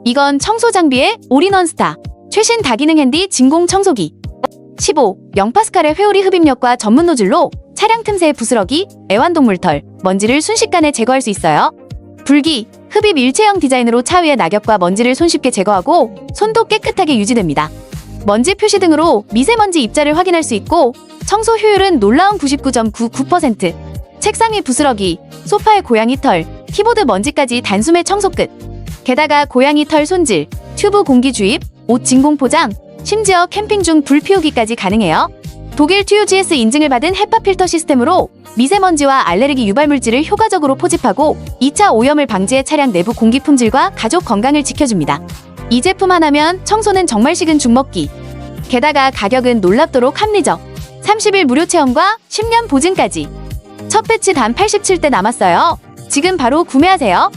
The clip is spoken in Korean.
이건 청소 장비의 올인원 스타. 최신 다기능 핸디 진공 청소기. 15. 0파스칼의 회오리 흡입력과 전문 노즐로 차량 틈새의 부스러기, 애완동물 털, 먼지를 순식간에 제거할 수 있어요. 불기, 흡입 일체형 디자인으로 차 위의 낙엽과 먼지를 손쉽게 제거하고 손도 깨끗하게 유지됩니다. 먼지 표시 등으로 미세먼지 입자를 확인할 수 있고 청소 효율은 놀라운 99.99%. 책상 위 부스러기, 소파의 고양이 털, 키보드 먼지까지 단숨에 청소 끝. 게다가 고양이 털 손질, 튜브 공기 주입, 옷 진공 포장, 심지어 캠핑 중 불 피우기까지 가능해요. 독일 TUGS 인증을 받은 헤파 필터 시스템으로 미세먼지와 알레르기 유발 물질을 효과적으로 포집하고 2차 오염을 방지해 차량 내부 공기 품질과 가족 건강을 지켜줍니다. 이 제품 하나면 청소는 정말 식은 죽먹기. 게다가 가격은 놀랍도록 합리적. 30일 무료 체험과 10년 보증까지. 첫 배치 단 87대 남았어요. 지금 바로 구매하세요.